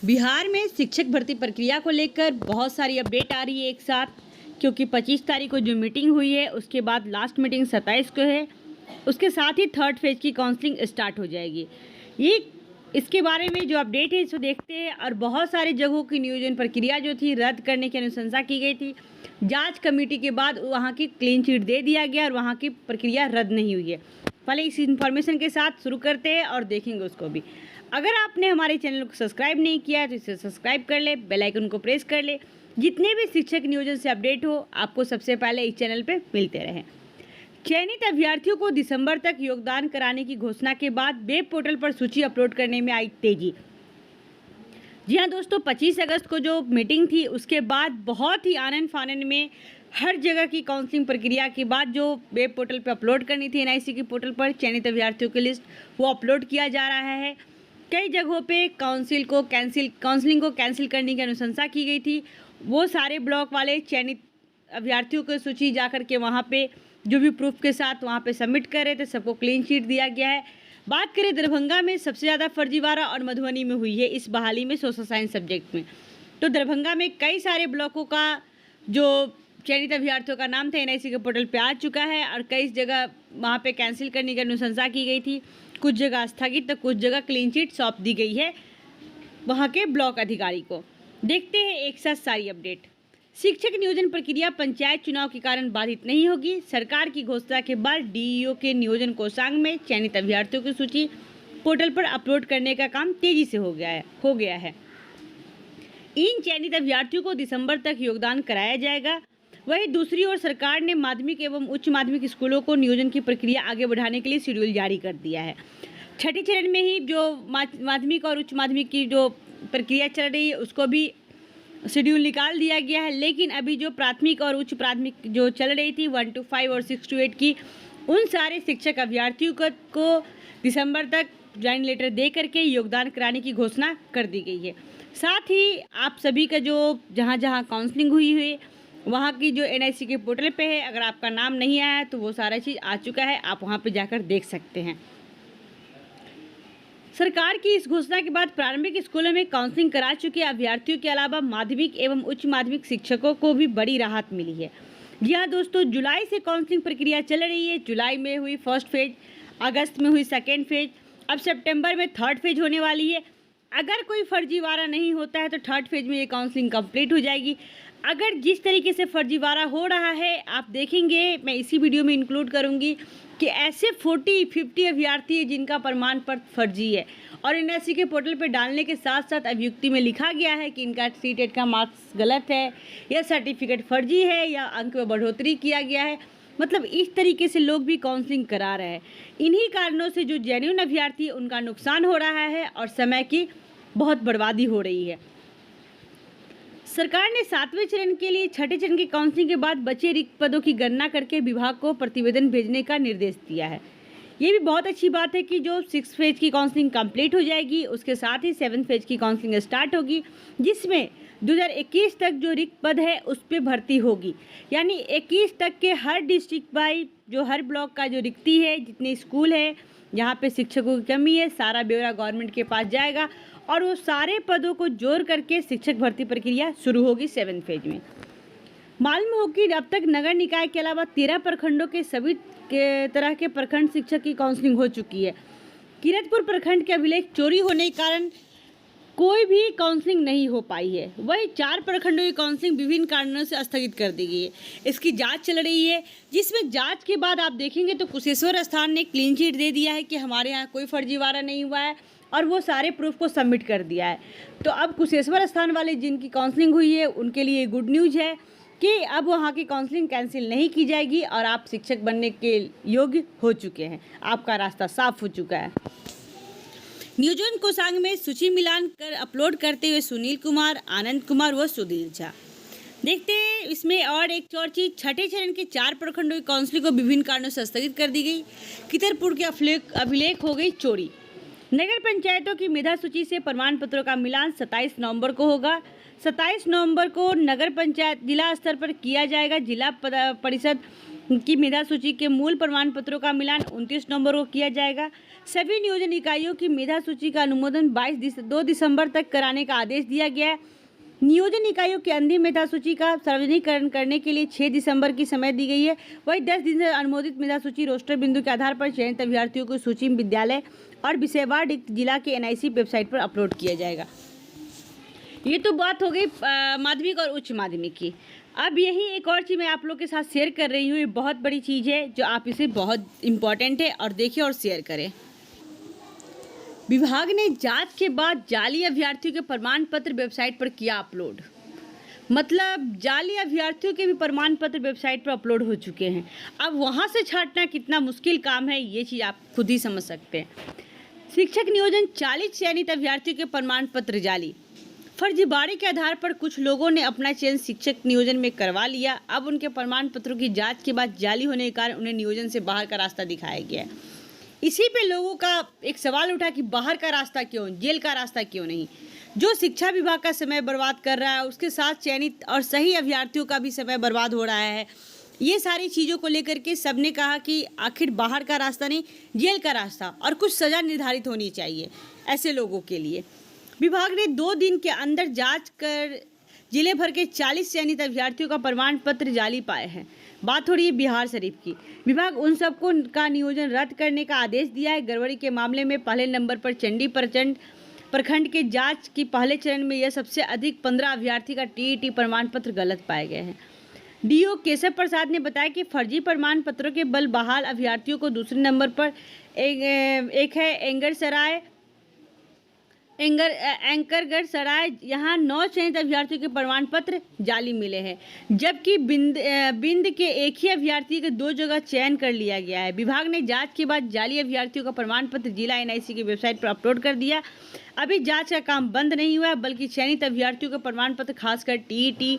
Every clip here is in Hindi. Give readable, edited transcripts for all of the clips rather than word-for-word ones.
बिहार में शिक्षक भर्ती प्रक्रिया को लेकर बहुत सारी अपडेट आ रही है एक साथ, क्योंकि 25 तारीख को जो मीटिंग हुई है उसके बाद लास्ट मीटिंग 27 को है। उसके साथ ही थर्ड फेज की काउंसलिंग स्टार्ट हो जाएगी। ये इसके बारे में जो अपडेट है इसको देखते हैं। और बहुत सारे जगहों की नियोजन प्रक्रिया जो थी रद्द करने की अनुशंसा की गई थी। जांच कमेटी के बाद वहाँ की क्लीन चिट दे दिया गया और वहाँ की प्रक्रिया रद्द नहीं हुई है। पहले इस इन्फॉर्मेशन के साथ शुरू करते हैं और देखेंगे उसको भी। अगर आपने हमारे चैनल को सब्सक्राइब नहीं किया है तो इसे सब्सक्राइब कर ले, बेल आइकन को प्रेस कर ले। जितने भी शिक्षक नियोजन से अपडेट हो आपको सबसे पहले इस चैनल पे मिलते रहें। चयनित अभ्यर्थियों को दिसंबर तक योगदान कराने की घोषणा के बाद वेब पोर्टल पर सूची अपलोड करने में आई तेजी। जी हाँ दोस्तों, 25 अगस्त को जो मीटिंग थी उसके बाद बहुत ही आनन फानन में हर जगह की काउंसलिंग प्रक्रिया के बाद जो वेब पोर्टल पर अपलोड करनी थी एनआईसी के पोर्टल पर चयनित अभ्यर्थियों की लिस्ट वो अपलोड किया जा रहा है। कई जगहों पे काउंसलिंग को कैंसिल करने की अनुशंसा की गई थी। वो सारे ब्लॉक वाले चयनित अभ्यर्थियों की सूची जाकर के वहाँ पे जो भी प्रूफ के साथ वहाँ पे सबमिट कर रहे थे सबको क्लीन शीट दिया गया है। बात करें दरभंगा में सबसे ज़्यादा फर्जीवाड़ा और मधुबनी में हुई है इस बहाली में सोशल साइंस सब्जेक्ट में। तो दरभंगा में कई सारे ब्लॉकों का जो चयनित अभ्यर्थियों का नाम था एनआईसी के पोर्टल पे आ चुका है और कई जगह वहाँ पे कैंसिल करने की अनुशंसा की गई थी। कुछ जगह स्थगित तो कुछ जगह क्लीन चिट सौंप दी गई है वहाँ के ब्लॉक अधिकारी को। देखते हैं एक साथ सारी अपडेट। शिक्षक नियोजन प्रक्रिया पंचायत चुनाव के कारण बाधित नहीं होगी। सरकार की घोषणा के बाद डीईओ के नियोजन कोषांग में चयनित अभ्यर्थियों की सूची पोर्टल पर अपलोड करने का काम तेजी से हो गया है। इन चयनित अभ्यर्थियों को दिसंबर तक योगदान कराया जाएगा। वहीं दूसरी ओर सरकार ने माध्यमिक एवं उच्च माध्यमिक स्कूलों को नियोजन की प्रक्रिया आगे बढ़ाने के लिए शेड्यूल जारी कर दिया है। छठे चरण में ही जो माध्यमिक और उच्च माध्यमिक की जो प्रक्रिया चल रही है उसको भी शेड्यूल निकाल दिया गया है। लेकिन अभी जो प्राथमिक और उच्च प्राथमिक जो चल रही थी 1 to 5 और 6 to 8 की उन सारे शिक्षक अभ्यर्थियों को दिसंबर तक ज्वाइन लेटर दे करके योगदान कराने की घोषणा कर दी गई है। साथ ही आप सभी का जो जहाँ जहाँ काउंसलिंग हुई है वहाँ की जो एनआईसी के पोर्टल पे है, अगर आपका नाम नहीं आया है तो वो सारा चीज़ आ चुका है, आप वहाँ पे जाकर देख सकते हैं। सरकार की इस घोषणा के बाद प्रारंभिक स्कूलों में काउंसलिंग करा चुके अभ्यर्थियों के अलावा माध्यमिक एवं उच्च माध्यमिक शिक्षकों को भी बड़ी राहत मिली है। जी हाँ दोस्तों, जुलाई से काउंसलिंग प्रक्रिया चल रही है। जुलाई में हुई फर्स्ट फेज, अगस्त में हुई सेकेंड फेज, अब सितंबर में थर्ड फेज होने वाली है। अगर कोई फर्जीवाड़ा नहीं होता है तो थर्ड फेज में ये काउंसलिंग कंप्लीट हो जाएगी। अगर जिस तरीके से फर्जीवाड़ा हो रहा है आप देखेंगे, मैं इसी वीडियो में इंक्लूड करूंगी कि ऐसे 40-50 अभ्यर्थी हैं जिनका प्रमाण पत्र फर्जी है और एनआईसी के पोर्टल पर डालने के साथ साथ अभियुक्ति में लिखा गया है कि इनका सीटेट का मार्क्स गलत है या सर्टिफिकेट फर्जी है या अंक में बढ़ोतरी किया गया है। मतलब इस तरीके से लोग भी काउंसलिंग करा रहे हैं। इन्हीं कारणों से जो जेन्युइन अभ्यर्थी उनका नुकसान हो रहा है और समय की बहुत बर्बादी हो रही है। सरकार ने 7वें चरण के लिए छठे चरण की काउंसलिंग के बाद बचे रिक्त पदों की गणना करके विभाग को प्रतिवेदन भेजने का निर्देश दिया है। ये भी बहुत अच्छी बात है कि जो 6 फेज की काउंसलिंग कंप्लीट हो जाएगी उसके साथ ही 7 फेज की काउंसलिंग स्टार्ट होगी, जिसमें 2021 तक जो रिक्त पद है उस पर भर्ती होगी। यानी 21 तक के हर डिस्ट्रिक्ट वाइज जो हर ब्लॉक का जो रिक्ति है, जितने स्कूल है जहाँ पे शिक्षकों की कमी है, सारा ब्यौरा गवर्नमेंट के पास जाएगा और वो सारे पदों को जोड़ करके शिक्षक भर्ती प्रक्रिया शुरू होगी 7 फेज में। मालूम हो कि अब तक नगर निकाय के अलावा 13 प्रखंडों के सभी तरह के प्रखंड शिक्षक की काउंसलिंग हो चुकी है। किरतपुर प्रखंड के अभिलेख चोरी होने के कारण कोई भी काउंसलिंग नहीं हो पाई है। वही 4 प्रखंडों की काउंसलिंग विभिन्न कारणों से स्थगित कर दी गई है। इसकी जांच चल रही है, जिसमें जांच के बाद आप देखेंगे तो कुशेश्वर स्थान ने क्लीन चिट दे दिया है कि हमारे यहाँ कोई फर्जीवाड़ा नहीं हुआ है और वो सारे प्रूफ को सबमिट कर दिया है। तो अब कुशेश्वर स्थान वाले जिनकी काउंसलिंग हुई है उनके लिए गुड न्यूज़ है कि अब वहाँ की काउंसलिंग कैंसिल नहीं की जाएगी और आप शिक्षक बनने के योग्य हो चुके हैं, आपका रास्ता साफ हो चुका है। नियोजन कोषांग में सूची मिलान कर अपलोड करते हुए सुनील कुमार, आनंद कुमार व सुधीर झा। देखते हैं इसमें और एक और चीज़, छठे चरण के 4 प्रखंडों की काउंसलिंग को विभिन्न कारणों से स्थगित कर दी गई। किरतपुर के अभिलेख हो गई चोरी। नगर पंचायतों की मेधा सूची से प्रमाण पत्रों का मिलान 27 नवंबर को होगा। 27 नवंबर को नगर पंचायत जिला स्तर पर किया जाएगा। जिला परिषद की मेधा सूची के मूल प्रमाण पत्रों का मिलान 29 नवंबर को किया जाएगा। सभी नियोजन इकाइयों की मेधा सूची का अनुमोदन 2 दिसंबर तक कराने का आदेश दिया गया है। नियोजन इकाइयों की अंतिम मेधा सूची का सार्वजनिकरण करने के लिए 6 दिसंबर की समय दी गई है। वहीं 10 दिन से अनुमोदित मेधा सूची रोस्टर बिंदु के आधार पर चयनित अभ्यर्थियों को सूची विद्यालय और विषयवार रिक्त जिला के एनआईसी वेबसाइट पर अपलोड किया जाएगा। ये तो बात हो गई माध्यमिक और उच्च माध्यमिक की। अब यही एक और चीज़ मैं आप लोग के साथ शेयर कर रही हूँ। ये बहुत बड़ी चीज़ है जो आप इसे बहुत इम्पॉर्टेंट है और देखें और शेयर करें। विभाग ने जांच के बाद जाली अभ्यर्थियों के प्रमाण पत्र वेबसाइट पर किया अपलोड। मतलब जाली अभ्यर्थियों के भी प्रमाण पत्र वेबसाइट पर अपलोड हो चुके हैं। अब वहाँ से छांटना कितना मुश्किल काम है, ये चीज़ आप खुद ही समझ सकते हैं। शिक्षक नियोजन 40 चयनित अभ्यर्थियों के प्रमाण पत्र जाली। फर्जीवाड़े के आधार पर कुछ लोगों ने अपना चयन शिक्षक नियोजन में करवा लिया। अब उनके प्रमाण पत्रों की जांच के बाद जाली होने के कारण उन्हें नियोजन से बाहर का रास्ता दिखाया गया है। इसी पे लोगों का एक सवाल उठा कि बाहर का रास्ता क्यों, जेल का रास्ता क्यों नहीं। जो शिक्षा विभाग का समय बर्बाद कर रहा है, उसके साथ चयनित और सही अभ्यर्थियों का भी समय बर्बाद हो रहा है। ये सारी चीज़ों को लेकर के सबने कहा कि आखिर बाहर का रास्ता नहीं, जेल का रास्ता और कुछ सज़ा निर्धारित होनी चाहिए ऐसे लोगों के लिए। विभाग ने 2 दिन के अंदर जांच कर जिले भर के 40 चयनित अभ्यर्थियों का प्रमाण पत्र जाली पाए हैं। बात हो रही है बिहार शरीफ की। विभाग उन सबको का नियोजन रद्द करने का आदेश दिया है। गड़बड़ी के मामले में पहले नंबर पर चंडी प्रखंड के जांच की पहले चरण में यह सबसे अधिक 15 अभ्यर्थी का टीईटी प्रमाण पत्र गलत पाए गए हैं। डीओ केशव प्रसाद ने बताया कि फर्जी प्रमाण पत्रों के बल बहाल अभ्यर्थियों को दूसरे नंबर पर एक है एंकरगढ़ सराय, यहाँ 9 चयनित अभ्यर्थियों के प्रमाण पत्र जाली मिले हैं, जबकि बिंद के एक ही अभ्यर्थी के 2 जगह चयन कर लिया गया है। विभाग ने जांच के बाद जाली अभ्यर्थियों का प्रमाण पत्र जिला एनआईसी की वेबसाइट पर अपलोड कर दिया। अभी जांच का काम बंद नहीं हुआ है, बल्कि चयनित अभ्यर्थियों के प्रमाण पत्र खासकर टीईटी,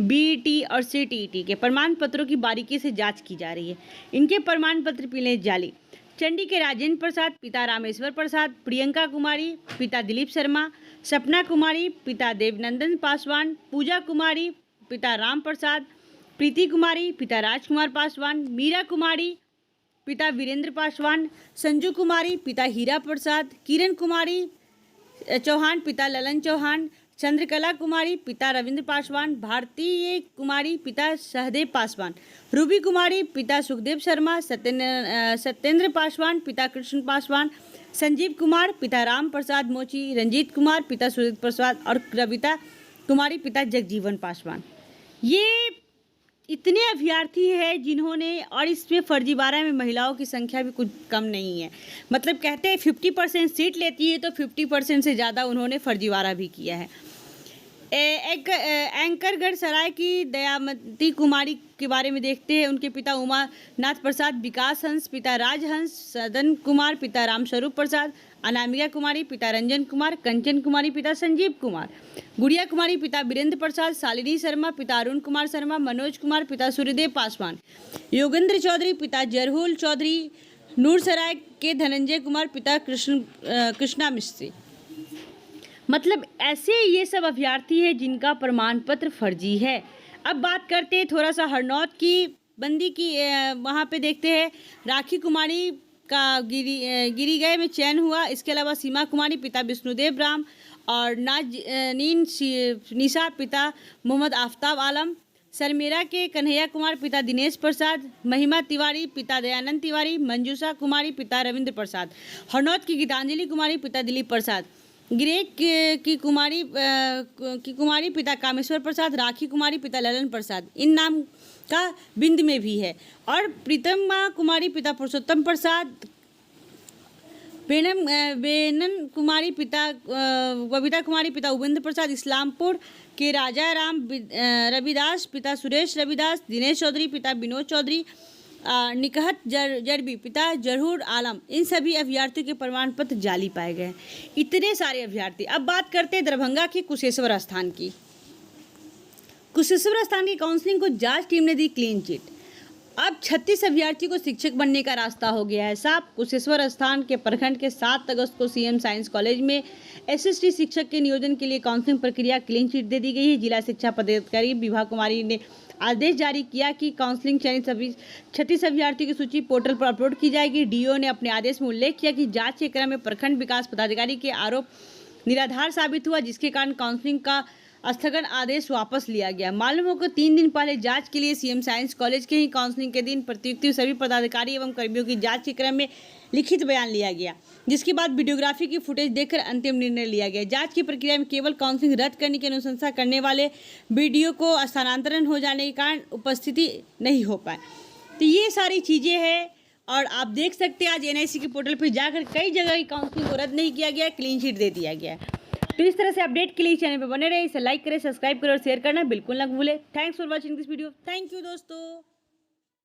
बीईटी और सीटीईटी के प्रमाण पत्रों की बारीकी से जाँच की जा रही है। इनके प्रमाण पत्र मिले जाली। चंडी के राजेंद्र प्रसाद पिता रामेश्वर प्रसाद, प्रियंका कुमारी पिता दिलीप शर्मा, सपना कुमारी पिता देवनंदन पासवान, पूजा कुमारी पिता राम प्रसाद, प्रीति कुमारी पिता राजकुमार पासवान, मीरा कुमारी पिता वीरेंद्र पासवान, संजू कुमारी पिता हीरा प्रसाद, किरण कुमारी चौहान पिता ललन चौहान, चंद्रकला कुमारी पिता रविंद्र पासवान, भारतीय कुमारी पिता सहदेव पासवान, रूबी कुमारी पिता सुखदेव शर्मा, सत्येंद्र पासवान पिता कृष्ण पासवान, संजीव कुमार पिता राम प्रसाद मोची, रंजीत कुमार पिता सुजीत प्रसाद और कविता कुमारी पिता जगजीवन पासवान। ये इतने अभ्यर्थी हैं जिन्होंने, और इसमें फर्जीवाड़ा में महिलाओं की संख्या भी कुछ कम नहीं है। मतलब कहते हैं 50% सीट लेती है तो 50% से ज़्यादा उन्होंने फर्जीवाड़ा भी किया है। एंकरगढ़ सराय की दयामती कुमारी के बारे में देखते हैं। उनके पिता उमानाथ प्रसाद, विकास हंस पिता राजहंस, सदन कुमार पिता रामस्वरूप प्रसाद, अनामिका कुमारी पिता रंजन कुमार, कंचन कुमारी पिता संजीव कुमार, गुड़िया कुमारी पिता वीरेंद्र प्रसाद, शालिनी शर्मा पिता अरुण कुमार शर्मा, मनोज कुमार पिता सूर्यदेव पासवान, योगेंद्र चौधरी पिता जरहुल चौधरी, नूरसराय के धनंजय कुमार पिता कृष्णा मिस्त्री। मतलब ऐसे ये सब अभ्यर्थी हैं जिनका प्रमाण पत्र फर्जी है। अब बात करते हैं थोड़ा सा हरनौत की बंदी की। वहाँ पे देखते हैं राखी कुमारी का गिरिगय में चयन हुआ। इसके अलावा सीमा कुमारी पिता विष्णुदेव राम और नाजनीन निशा पिता मोहम्मद आफ्ताब आलम, सरमेरा के कन्हैया कुमार पिता दिनेश प्रसाद, महिमा तिवारी पिता दयानंद तिवारी, मंजूषा कुमारी पिता रविंद्र प्रसाद, हरनौत की गीतांजलि कुमारी पिता दिलीप प्रसाद, गिरेक की कुमारी पिता कामेश्वर प्रसाद, राखी कुमारी पिता ललन प्रसाद, इन नाम का बिंद में भी है, और प्रीतमा कुमारी पिता पुरुषोत्तम प्रसाद, बेनन कुमारी पिता बबीता कुमारी पिता उपेंद्र प्रसाद, इस्लामपुर के राजा राम रविदास पिता सुरेश रविदास, दिनेश चौधरी पिता विनोद चौधरी, निकहत जरबी पिता जरहूर आलम, इन सभी अभ्यर्थियों के प्रमाण पत्र जाली पाए गए हैं। इतने सारे अभ्यर्थी। अब बात करते हैं दरभंगा की कुशेश्वर स्थान की। कुशेश्वर स्थान की काउंसलिंग को जांच टीम ने दी क्लीन चिट। अब 36 अभ्यर्थियों को शिक्षक बनने का रास्ता हो गया है साफ। कुशेश्वर स्थान के प्रखंड के 7 अगस्त को सीएम साइंस कॉलेज में एसएसटी शिक्षक के नियोजन के लिए काउंसलिंग प्रक्रिया क्लीन चिट दे दी गई है। जिला शिक्षा पदाधिकारी विभा कुमारी ने आदेश जारी किया कि काउंसलिंग चयनित सभी 36 अभ्यर्थियों की सूची पोर्टल पर अपलोड की जाएगी। डीओ ने अपने आदेश में उल्लेख किया कि जांच के क्रम में प्रखंड विकास पदाधिकारी के आरोप निराधार साबित हुआ, जिसके कारण काउंसलिंग का स्थगन आदेश वापस लिया गया। मालूम हो कि 3 दिन पहले जांच के लिए सीएम साइंस कॉलेज के ही काउंसलिंग के दिन प्रतियुक्त सभी पदाधिकारी एवं कर्मियों की जांच के क्रम में लिखित बयान लिया गया, जिसके बाद वीडियोग्राफी की फुटेज देखकर अंतिम निर्णय लिया गया। जांच की प्रक्रिया में केवल काउंसलिंग रद्द करने की अनुशंसा करने वाले वीडियो को स्थानांतरण हो जाने के कारण उपस्थिति नहीं हो पाए। तो ये सारी चीज़ें हैं और आप देख सकते हैं आज एनआईसी के पोर्टल पर जाकर कई जगह की काउंसलिंग को रद्द नहीं किया गया, क्लीन शीट दे दिया गया है। तो इस तरह से अपडेट के लिए चैनल पर बने रहे, इसे लाइक करें, सब्सक्राइब करें और शेयर करना बिल्कुल ना भूलें। Thanks for watching this video. Thank you दोस्तों।